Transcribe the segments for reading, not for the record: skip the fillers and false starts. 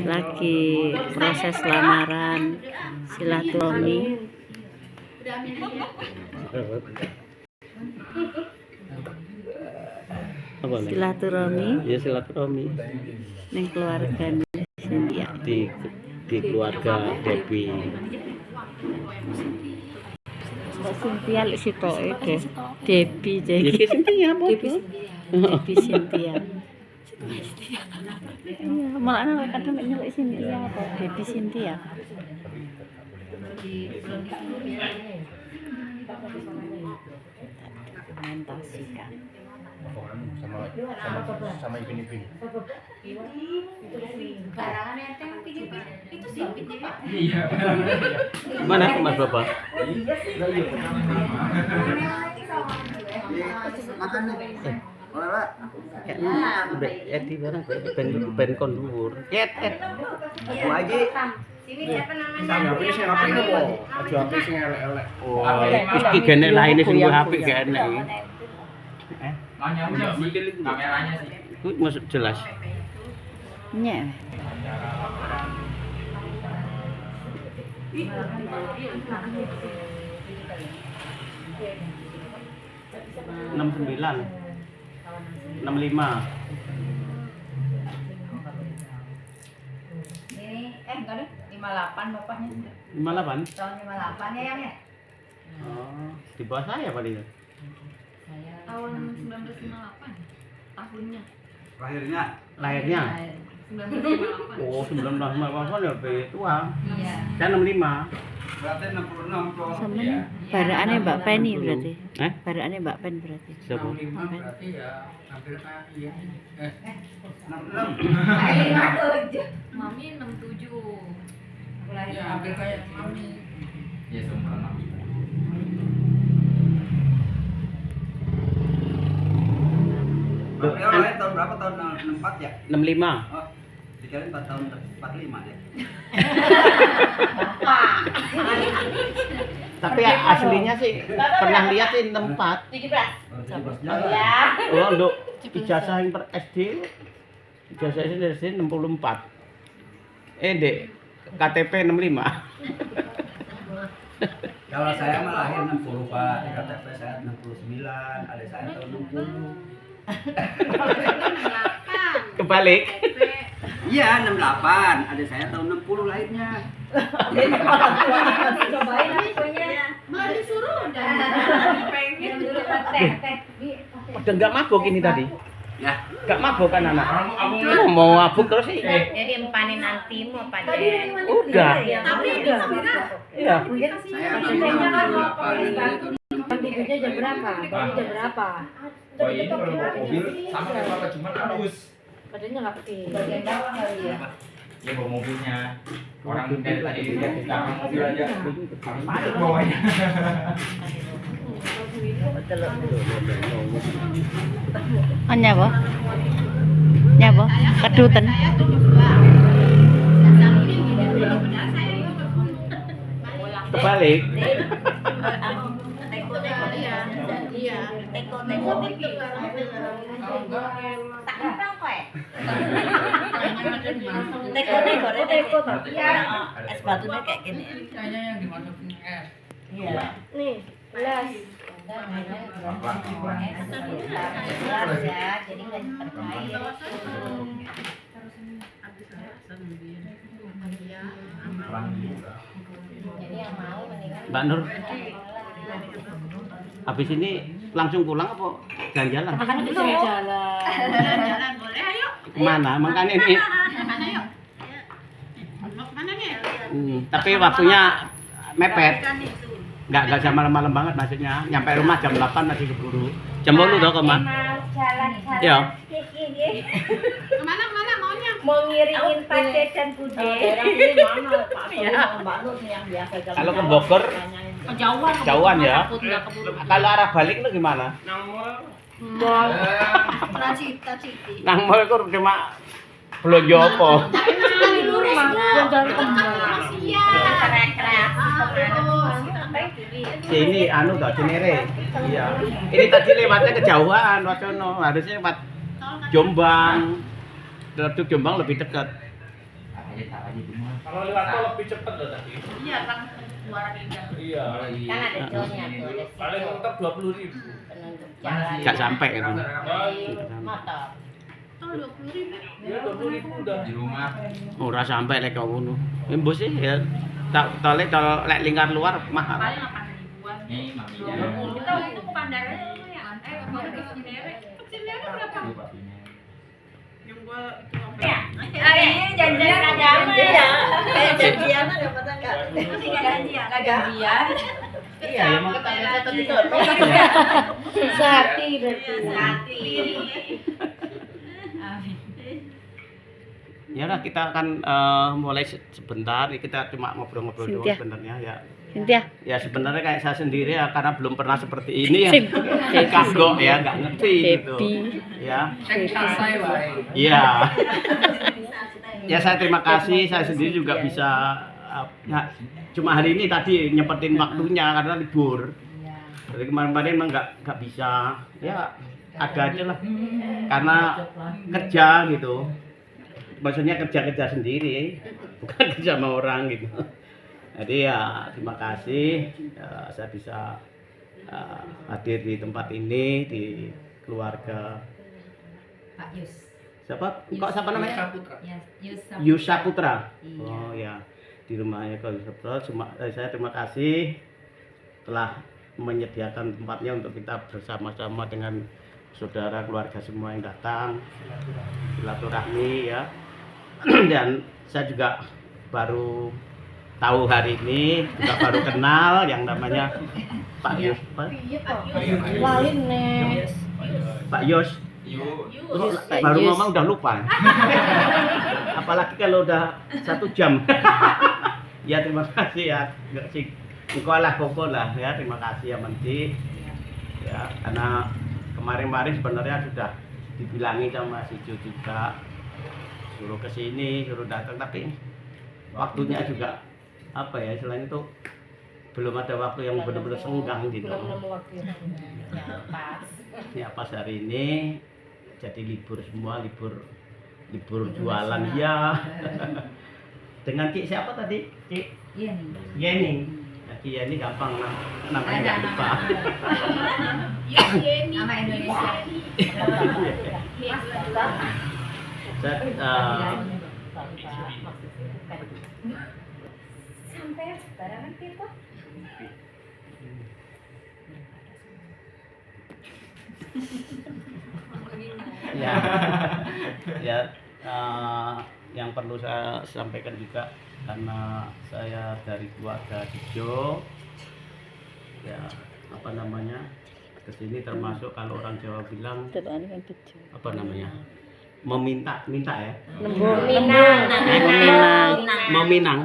Lagi proses lamaran silaturahmi. Silaturahmi. Ya silaturahmi. Ning keluargane Cynthia. Di keluarga Debbie. Kok Cynthia lek sitoke deh. Debbie Ya jadi. Cynthia apa? Debbie Cynthia. Iya, malah anak kadang nek nyeluk Cynthia apa Debbie Cynthia. Dokumentasikan. sama Ipin. Barangan enteng itu sih Pak. Iya. Mana Mas Bapak? Makan nih. Oleh Pak. Udah Edi barang ben kon dhuwur. Bu Haji. Sini siapa namanya? Sama HP sing apik apa? Aja HP sing elek-elek. Oh, iki gene laine sing luwih apik gene iki. Kameranya sih. Ku masuk jelas. Nyek. Enam 65. Ini enggak deh 58 bapaknya. 58. Tahun 58 ya yang ya? Oh, di bawah saya paling. Tahun 1958 tahunnya. Lahirnya. 1958. Oh, 1958 ya lebih tua. Iya. Saya 65. Berarti 66 tuh. Sama barakane Mbak Penny berarti. Barakane Mbak Pen berarti. Siapa? Berarti ya hampir kayak iya. 66. Mami 67. Aku lahir Ya hampir kayak mami. Ya seumuran mami. Beliau lahir tahun berapa? Tahun 64 ya? 65. Oh, dikirain 4 tahun 45 ya. Tapi aslinya sih pernah lihat sih 64. 17. Ya. Oh, untuk ijazah yang per SD. Ijazah SD 64. Dek, KTP 65. Kalau saya mah lahir 60 Pak, di KTP saya 69, adik saya tahun 60. Kebalik. Iya 68, adik saya tahun 60 lahirnya. Cobain akunya. Mau disuruh udah. Pengen dulu teh. Udah enggak mabuk ini tadi. Ya, Enggak mabuk kan anak. Mau mabuk terus sih. Jadi empanin nantimu apa deh? Udah. Tapi udah. Iya. saya tahun 68. Tidurnya jam berapa? Bangun jam berapa? Oh ini kalau bawa mobil sama kayak Bapak cuma halus. Badannya nggak kecil. Bagian bawah kali ya. Ya bawa mobilnya. Orang dari tadi di belakang mobil aja. Padat bawahnya. Nyapa? Nyapa? Kedutan. Kebalik. Iya. Teko tinggi. Tak kurang kok ya? Teko. Iya. Es batunya kayak gini. Kayaknya yang dimasukin es. Iya. Nih, gelas. Gelas ya, jadi nggak cepat cair. Jadi yang mau mendingan. Mbak Nur. Habis ini langsung pulang apa jalan-jalan? Makan dulu. Jalan boleh ayo. Kemana? Makanya ini. Mana yuk? Mau kemana nih? Tapi waktunya mepet. Enggak jam malam-malam banget maksudnya. Nyampe rumah jam 8 masih keburu. Jam 8 toh, Mas? Jalan-jalan. Iya. Kemana maunya? Mau ngiringin Pate dan Bude. Daerah sini mana? Pak Mbak Nur yang biasa jalan. Kalau ke Bogor jauhan ya. Nggak keburu. Kalau arah balik lu gimana? Mall. Pracita Citi. Nang mall itu cuma belanja apa? Di rumah. Jalan kemana? Sini anu tak Cinere. Iya. Ini tadi lewatnya kejauhan Wacono. Harusnya lewat Jombang. Terus Jombang lebih dekat. cetak aja cuma. Kalau lewat tol lebih cepet loh tadi. Iya kan suara lidah. Iya. Kan ada jolnya tuh, ada Paling situ. mentok 20.000. Penunjuk jalan. Gak sampai kan. Dari motor. Ya 20.000 udah. Di rumah. Ora sampai lek kok ngono. Embus sih ya. Tol lek lingkar luar mahal. Paling 8.000-an. Nih, mami. Kita waktu itu ke Pandaranya lumayan. Baru ke Cinere. Ke Cinere berapa? Ya, ini janjian agama ya. Janjian dapat enggak? Janjian. Iya, ya maka tanya tadi Sehati berarti. Hati. Ya lah kita akan mulai sebentar. Kita cuma ngobrol-ngobrol doang Cynthia. sebenarnya ya. Cynthia. Ya sebenarnya kayak saya sendiri ya karena belum pernah seperti ini ya. Debbie. Kagok ya, nggak ngerti gitu. Debbie. Ya. Iya. Ya saya terima kasih. Saya sendiri juga bisa ya, cuma hari ini tadi nyempetin waktunya karena libur. Dari kemarin-kemarin emang nggak bisa. Ya ada aja lah. Karena kerja gitu. Maksudnya kerja sendiri, bukan kerja sama orang gitu. Jadi ya terima kasih saya bisa hadir di tempat ini di keluarga Pak Yus. siapa? Kok siapa namanya? Ya, Yus. Yusa Putra. Iya. Oh ya di rumahnya kalau Yusa Putra. Saya terima kasih telah menyediakan tempatnya untuk kita bersama-sama dengan saudara keluarga semua yang datang silaturahmi ya. Dan saya juga baru tahu hari ini, juga baru kenal yang namanya Pak Yus. Lain nih. Pak Yus. Yuk. Baru ngomong udah lupa. Apalagi kalau udah 1 jam. Ya terima kasih ya. Enggak sih. Engkau lah pokok lah ya. Terima kasih ya Menti. Ya karena kemarin-kemarin sebenarnya sudah dibilangi sama si Jo juga. Suruh ke sini, suruh datang, tapi waktunya juga apa ya istilahnya itu belum ada waktu yang benar-benar senggang gitu. Ya pas hari ini jadi libur semua, libur jualan ya. Dengan Ki siapa tadi? Ki Iya nih. Yeni. Nah, Ki Yeni gampang namanya nggak lupa. Nama Indonesia. Saya, Sampai barangan kita. ya, ya yang perlu saya sampaikan juga karena saya dari keluarga Dijo, ya apa namanya kesini termasuk kalau orang Jawa bilang apa namanya minta ya. Meminang.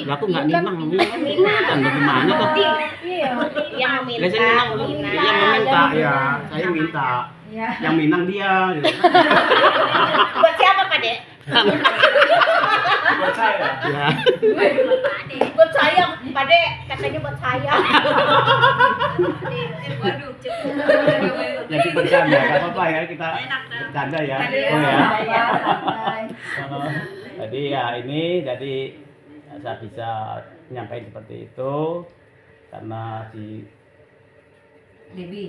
Lah aku nggak minang. Kan bagaimana tuh? Yang Biasanya yang meminta ya, saya minta. Yang minang dia. Gitu. Buat siapa Pak Dek? Buat saya. Ya. Buat saya Pak Dek, katanya buat saya. Waduh, Jadi bercanda, nggak apa-apa ya kita bercanda ya. Oh ya. Jadi ya ini saya bisa menyampaikan seperti itu karena si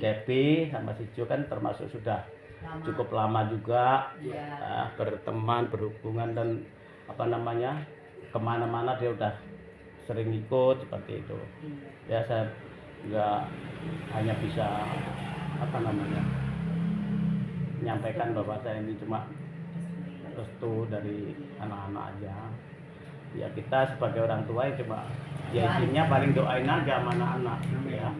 Debbie sama si Jo kan termasuk sudah cukup lama juga berteman, berhubungan dan apa namanya kemana-mana dia udah sering ikut seperti itu. Ya saya nggak hanya bisa apa namanya menyampaikan bahwa saya ini cuma restu dari anak-anak aja. Ya kita sebagai orang tua ya cuma ya isinya paling doain aja sama anak-anak ya.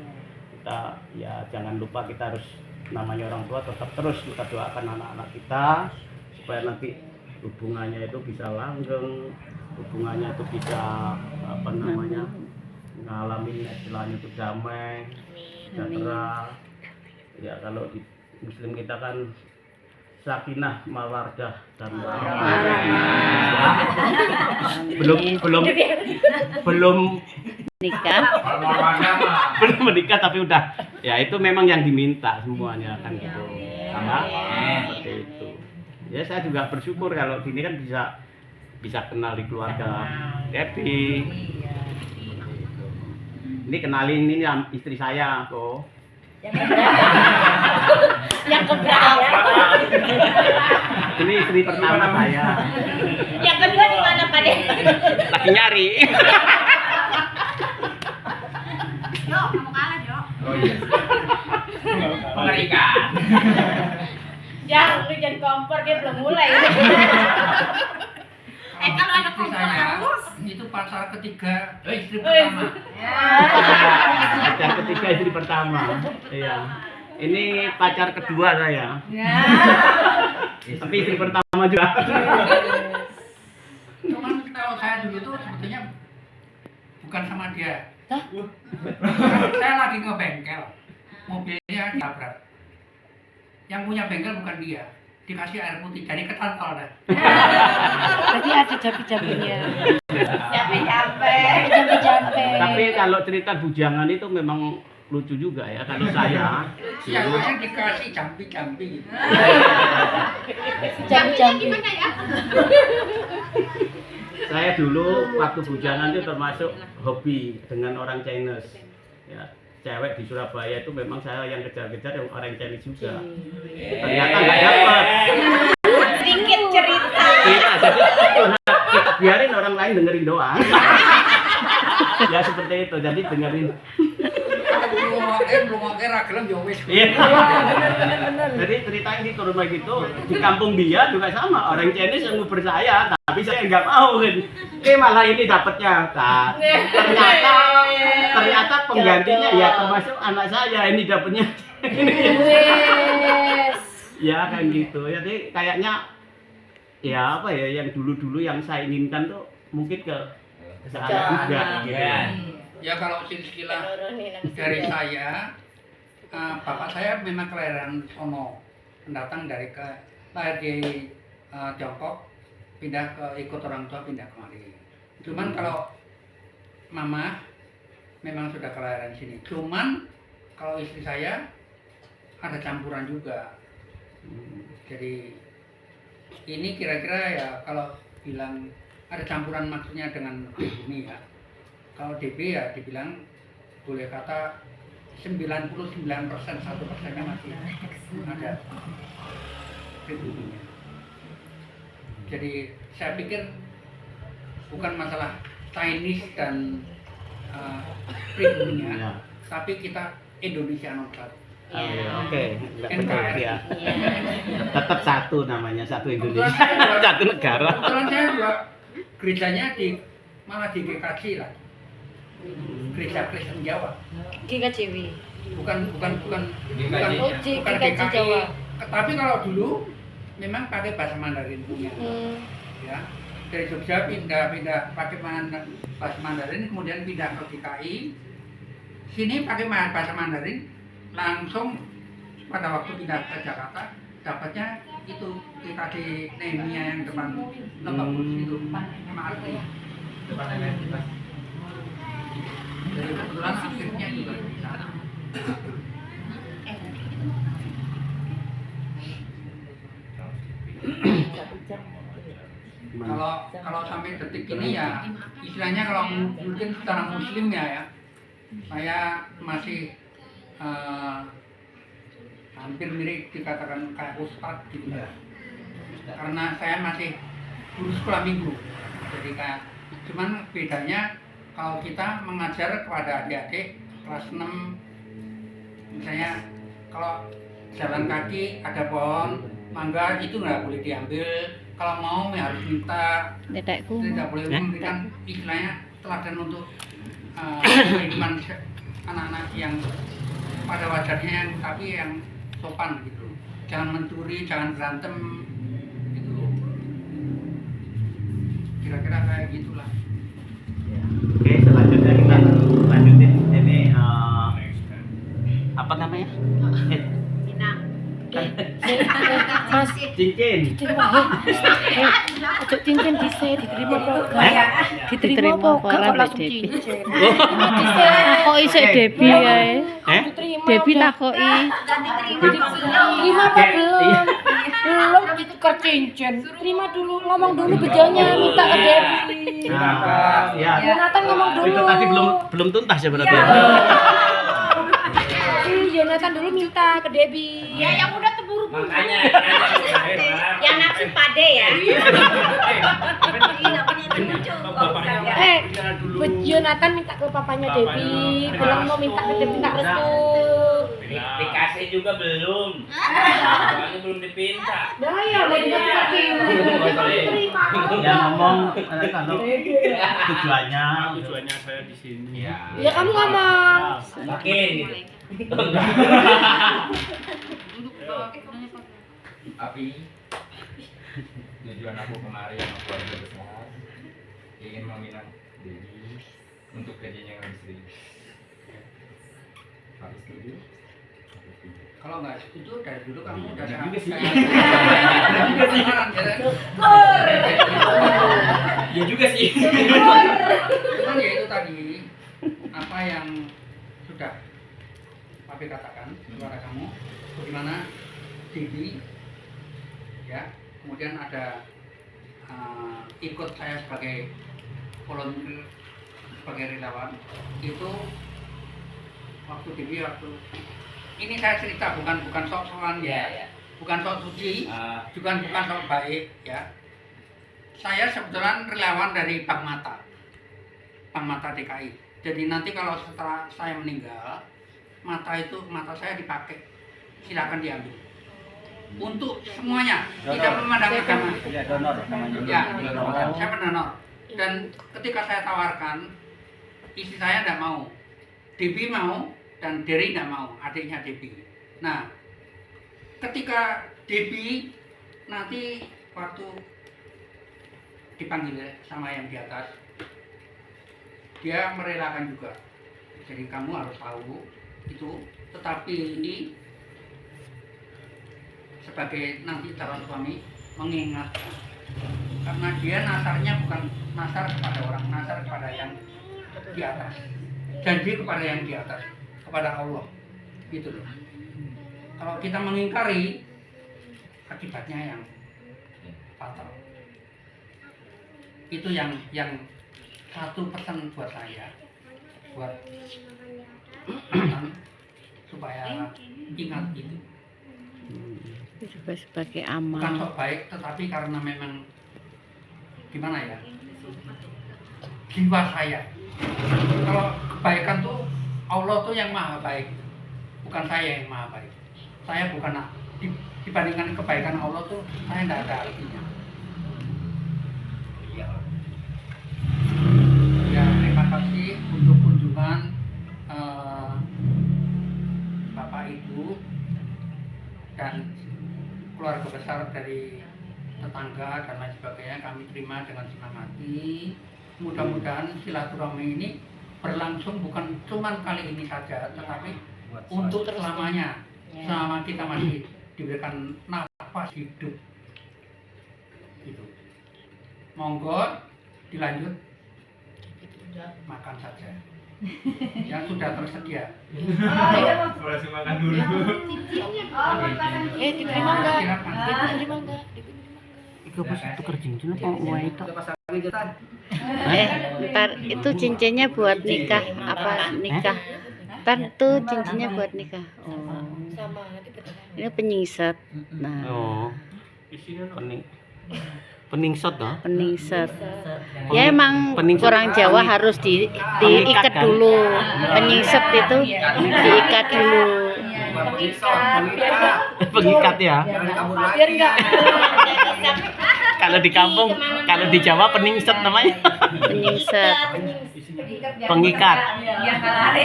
Kita ya jangan lupa kita harus namanya orang tua tetap terus kita doakan anak-anak kita supaya nanti hubungannya itu bisa langgeng, hubungannya itu bisa apa namanya ngalamin istilahnya itu damai, sejahtera. Ya kalau di Muslim kita kan sakinah mawardah dan belum Nikah. belum menikah tapi udah ya itu memang yang diminta semuanya kan gitu sama seperti itu ya saya juga bersyukur kalau gini kan bisa bisa kenal di keluarga Debbie. Ini kenalin ini istri saya kok. Yang keberapa? Ini istri pertama saya. Yang kedua di mana Pak De? Lagi nyari. Yo, kamu kalah, Yo. Oh iya. Mengerikan. Jangan lu jangan kompor dia belum mulai. Kalau ada Istri saya itu pacar ketiga, istri Wih. pertama. Pacar ketiga istri pertama. Iya. Ini pacar kedua saya. Tapi istri pertama juga. Cuman kalau saya dulu tuh sebetulnya bukan sama dia. Saya lagi ke bengkel, mobilnya ditabrak. Yang punya bengkel bukan dia, dikasih air putih, jadi ketantol dah. Berarti ada jampi-jampinya. Jampe. Tapi kalau cerita bujangan itu memang lucu juga ya. Kalau saya Yang lain dikasih jampi-jampi. Jampi-jampi. Saya dulu waktu bujangan itu termasuk hobi dengan orang Chinese. Ya, cewek di Surabaya itu memang saya yang kejar-kejar yang orang Chinese juga. Ternyata nggak dapat. Sedikit cerita. Jadi kita biarin orang lain dengerin doang. Ya seperti itu. Jadi dengerin. Belum oke ragelem ya wis. Iya. Jadi ceritain di rumah gitu di kampung dia juga sama orang Chinese yang nguber saya, tapi saya nggak mau kan. Malah ini dapatnya. Nah, ternyata penggantinya ya termasuk anak saya ini dapatnya. Ya kan gitu. Jadi kayaknya ya apa ya yang dulu-dulu yang saya inginkan tuh mungkin ke saya juga gitu. Ya kalau silsilah dari saya, bapak saya memang kelahiran sono, pendatang dari lahir di Tiongkok, pindah ke ikut orang tua pindah kemari. Cuman kalau mama memang sudah kelahiran sini. Cuman kalau istri saya ada campuran juga. Jadi ini kira-kira ya kalau bilang ada campuran maksudnya dengan pribumi ya. Kalau DB ya dibilang boleh kata 99%, 1%-nya masih ada pribuminya. Jadi saya pikir bukan masalah Chinese dan pribuminya, Ya. tapi kita Indonesia nomor satu. Oke, nggak betul NKRI. ya. Tetap satu namanya, satu Indonesia, satu negara. Kebetulan saya juga gerejanya malah di GKJ lah. Gereja Kristen Jawa. GKJW. Bukan GKJ. Oh, bukan GKJ GKI. Jawa. Tapi kalau dulu memang pakai bahasa Mandarin punya. Ya. Dari Jogja pindah pakai bahasa Mandarin, kemudian pindah ke GKI. Sini pakai bahasa Mandarin, langsung pada waktu pindah ke Jakarta dapatnya itu GKJ Nehemia yang depan Lebak Bulus itu. Arti. Depan universitas. Jadi kebetulan akhirnya juga di sana. Kalau sampai detik ini ya istilahnya kalau mungkin secara muslim ya saya masih hampir mirip dikatakan kayak ustadz gitu ya. Karena saya masih guru sekolah minggu, jadi kayak cuman bedanya kalau kita mengajar kepada adik-adik kelas 6 misalnya kalau jalan kaki ada pohon mangga itu nggak boleh diambil, kalau mau harus minta, Dedekku. tidak boleh memberikan istilahnya teladan untuk kehidupan anak-anak yang pada wajarnya yang tapi yang sopan gitu, jangan mencuri, jangan berantem gitu, kira-kira kayak gitulah. Oke, selanjutnya kita lanjutin ini apa namanya? Mas, Cincin. ojo cincin dise diterima apa? Diterima apa kok ora langsung Debbie? cincin. Kok iso Debbie ae? Eh? Debbie takoki. Diterima apa belum? Iya. Belum ditukar cincin. Terima dulu, ngomong dulu bejonya minta ke Debbie. Nah, ya. Jonathan ngomong dulu. Itu tadi belum tuntas ya berarti. Jonathan dulu minta ke Debbie. Ya yang udah keburu Makanya Yang nafsu pade ya. Jonathan minta ke papanya Debbie, bilang mau minta ke Debbie minta restu. dikasih juga belum. Soalnya belum dipinta. Dah ya, mau dikasih. Terima. Ya ngomong kalau tujuannya saya di sini. Ya kamu ngomong. Mungkin gitu. Tapi tujuan aku kemarin sama keluarga besar ingin meminang Debbie untuk gajinya yang istri. Harus setuju? Kalau nggak setuju dari dulu kamu udah Ya, sangat juga sih. Ya juga sih. Cuman ya itu tadi apa yang sudah Papi katakan kepada kamu, bagaimana Debbie ya, kemudian ada ikut saya sebagai volunteer, sebagai relawan itu waktu Debbie ini saya cerita bukan sok-sokan ya, bukan sok suci, bukan sok baik ya. Saya sebetulnya relawan dari Bank Mata DKI. Jadi nanti kalau setelah saya meninggal, mata saya dipakai, silakan diambil. Untuk semuanya, tidak memandang agama. Ya donor namanya. Ya, saya pendonor. Dan ketika saya tawarkan, istri saya tidak mau, Debbie mau, dan Derry tidak mau, adiknya Debbie. Nah, ketika Debbie nanti waktu dipanggil sama yang di atas, dia merelakan juga. Jadi kamu harus tahu itu, tetapi ini sebagai nanti calon suami mengingatkan, karena dia nasarnya bukan nasar kepada orang, nasar kepada yang di atas, janji kepada yang di atas, kepada Allah, gitu loh. Kalau kita mengingkari, akibatnya yang fatal. Itu yang satu pesan buat saya, buat supaya ingat itu. Itu juga sebagai Bukan amal. sok baik, tetapi karena memang gimana ya, jiwa saya. Kalau kebaikan tuh Allah tuh yang maha baik, bukan saya yang maha baik. Saya bukan dibandingkan kebaikan Allah tuh saya tidak ada artinya. Ya, terima kasih untuk kunjungan Bapak Ibu dan keluarga besar dari tetangga dan lain sebagainya, kami terima dengan senang hati. Mudah-mudahan silaturahmi ini berlangsung bukan cuma kali ini saja, tetapi untuk selamanya, selama kita masih diberikan nafas hidup. Gitu. Monggo dilanjut makan saja. Yang sudah tersedia. Boleh makan dulu. Diterima enggak? Silakan. Diterima enggak? Iku pas tuker cincin apa uang itu? Kita Ntar itu cincinnya buat nikah apa nikah? Ntar tuh cincinnya buat nikah. Oh, Sama nanti ini penyingsat. Nah, oh peningsot toh. penyingsat. Ya emang Penyingsat. orang Jawa harus diikat kan? dulu. Penyingsat itu diikat dulu. Pengikat ya. biar enggak Kalau di kampung, kalau di Jawa peningset namanya. Penyingsat. Pengikat. biar enggak lari.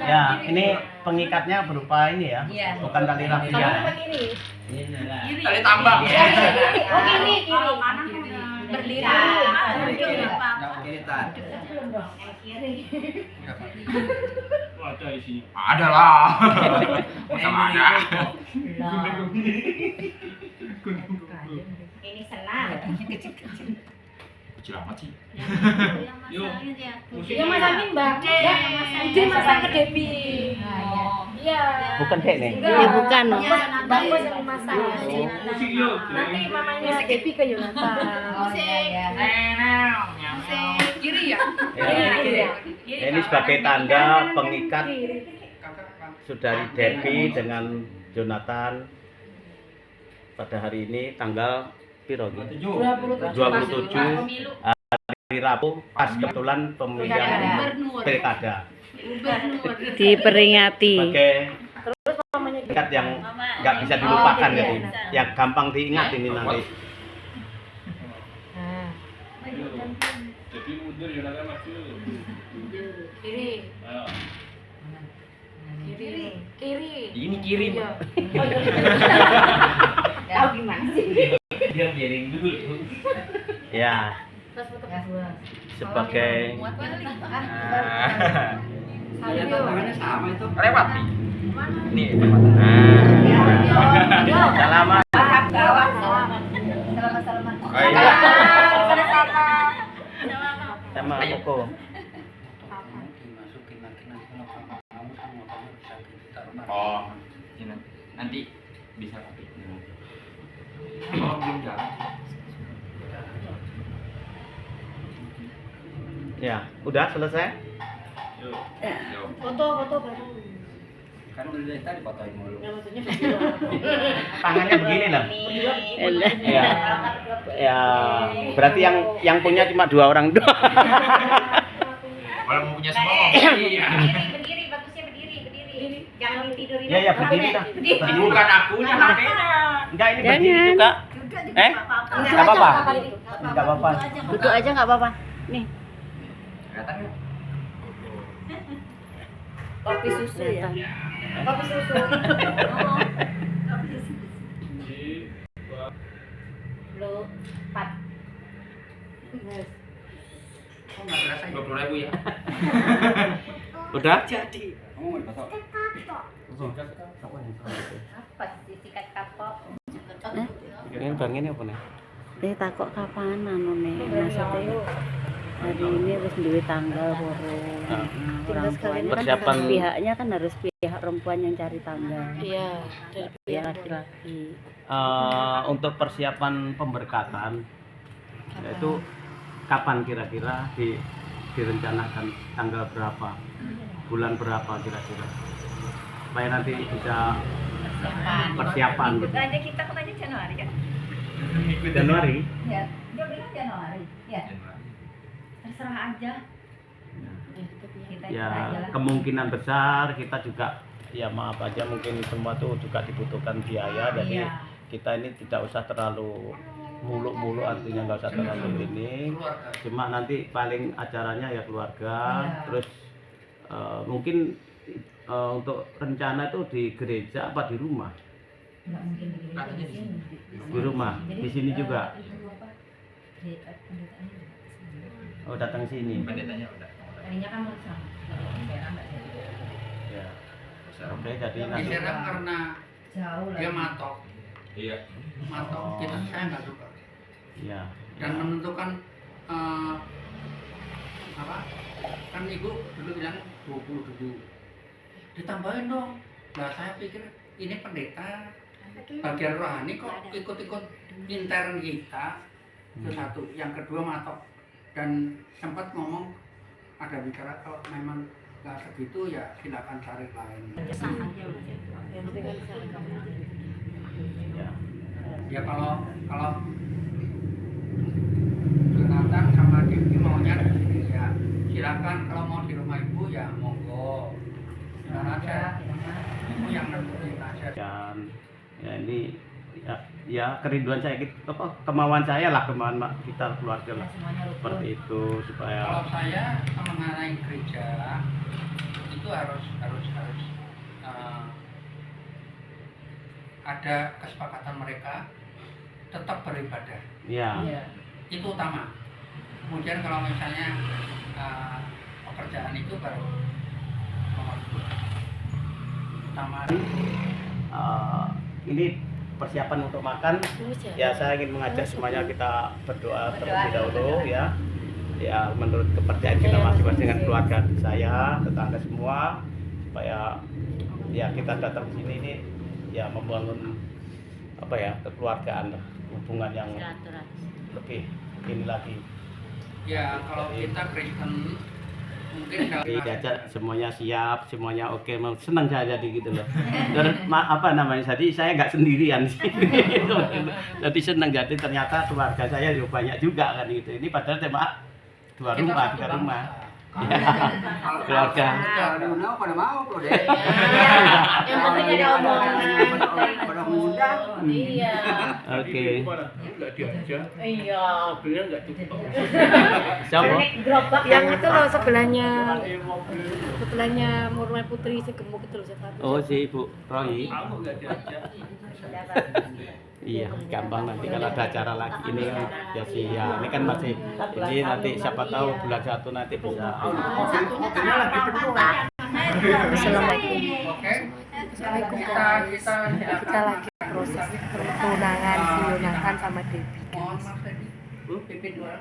Ya, ini pengikatnya berupa ini ya, bukan tali rafia. Kalau Ya. apa ini? Tali tambang. Oh ini Kalau kanan udah berdiri. Ada lah. Sama ada. Ini senang. kecil amat sih. Yuk. Iya masangin Mbak. Udah masang ke Debi. Iya. Bukan dek nih. Ya bukan loh. Bagus yang masak. Musik yuk. Nanti mamanya Debi ke Yonatan. Oh iya ya. Kiri ya? Ini sebagai tanda pengikat Kakak Bang. saudari Devi dengan Jonathan pada hari ini tanggal piro? 27 hari Rabu pas kebetulan pemilihan pilkada. Diperingati. Sebagai pengikat yang nggak bisa dilupakan jadi yang gampang diingat ini nanti. Jadi mundur Yonatan maju. Kiri. Ayo. Kiri. Ini kiri. Tahu gimana sih? Dia miring dulu. Ya, sebagai Tangannya sama itu. Lewat nih. Ini salaman. Sama Koko. Dimasukin lagi nanti kalau kamu kan motornya bisa ditaruh. Oh, ini nanti bisa pakai. Oh, belum jalan. Ya, udah selesai. Yuk. Yuk. Foto baru. Kan udah dari tadi fotoin mulu. Maksudnya Tangannya begini lah. Ya, ya. Berarti yang punya cuma 2 orang doang. Kalau mau punya semua. Iya. Berdiri, bagusnya berdiri. Jangan tidurin. Ya, ya berdiri dah. Ini bukan akunya, HP-nya. Enggak, ini berdiri juga. Enggak apa-apa. Enggak apa-apa. Duduk aja nggak apa-apa. Nih. Kelihatan nggak? kopi susu ya. Kopi susu. Lo 4. Kok nggak berasa ya? 20.000 ya. Udah? Jadi. Kamu mau dipotong? Apa sih sikat kapok? Ini bang ini apa nih? Takok kapan anu nih maksudnya hari ini harus duwe tanggal horo. Orang tuanya kan Persiapan. pihaknya kan harus pihak perempuan yang cari tanggal. Iya. Pihak laki-laki. Untuk persiapan pemberkatan itu kapan kira-kira direncanakan, tanggal berapa, bulan berapa kira-kira supaya nanti bisa persiapan Ikut gitu. aja kita kan aja Januari kan? Januari. Ya, dia bilang Januari. Ya, terserah aja. Kita ikut Ya aja lah. kemungkinan besar kita juga ya maaf aja mungkin semua tuh juga dibutuhkan biaya jadi Iya. kita ini tidak usah terlalu muluk-muluk, artinya nggak usah terlalu ini, Keluarga. cuma nanti paling acaranya ya keluarga. Iya. Terus mungkin untuk rencana itu di gereja apa di rumah? Nggak mungkin begini. Katanya di sini. Di rumah, di sini juga. Itu apa? Pendetaannya juga kesini. Oh datang sini. Pendetanya udah. Tadinya kan mau sama. Serang nggak jadi. Ya. Oke, jadi nanti Diserang karena Jauh lah. dia matok. Iya. Matok. Kita saya nggak suka. ya. Dan menentukan apa? Kan ibu dulu bilang 27. Ditambahin dong. Nah saya pikir ini pendeta bagian rohani kok ikut-ikut intern kita. Itu satu. Yang kedua matok. Dan sempat ngomong ada bicara kalau memang nggak segitu ya silakan cari lain. Ya. Ya kalau Jonathan sama Devi maunya di sini ya silakan, kalau mau di rumah ibu ya monggo. Silakan aja. Ibu yang nentuin aja. Dan ya ini ya kerinduan saya apa kemauan saya lah, kemauan kita keluarga lah seperti itu supaya Kalau saya mengenai gereja itu harus ada kesepakatan mereka tetap beribadah. ya Itu utama. Kemudian kalau misalnya pekerjaan itu baru nomor 2. Utama. ini persiapan untuk makan, ya saya ingin mengajak semuanya kita berdoa terlebih dahulu ya. Ya menurut kepercayaan kita masing-masing dengan keluarga saya, tetangga semua, supaya ya kita datang ke sini ini ya membangun apa ya, kekeluargaan, hubungan yang lebih ini lagi. Ya kalau kita Kristen mungkin Jadi diajak semuanya siap, semuanya oke, mau senang saya jadi gitu loh. Dan apa namanya, jadi saya nggak sendirian sih. Jadi senang, jadi ternyata keluarga saya juga banyak juga kan gitu. Ini padahal cuma tiga rumah. Ya, keluarga. Kalau pada mau kok deh. Yang penting ada omongan. Pada mengundang. Iya. Oke. Enggak diajak. Iya. Mobilnya enggak cukup. Siapa? Gerobak Yang itu loh sebelahnya Murmai Putri si gemuk itu loh siapa? Oh, si Ibu Roy. Kamu enggak diajak. Iya, gampang nanti kalau ada acara lagi ini kan ya sih ya. Ini kan masih ini nanti siapa tahu bulan 1 nanti bisa. Mobilnya lagi penuh. Assalamualaikum. Oke. Kita lagi proses pertunangan si Yonatan sama Debbie. Mohon maaf tadi. Pipin dua.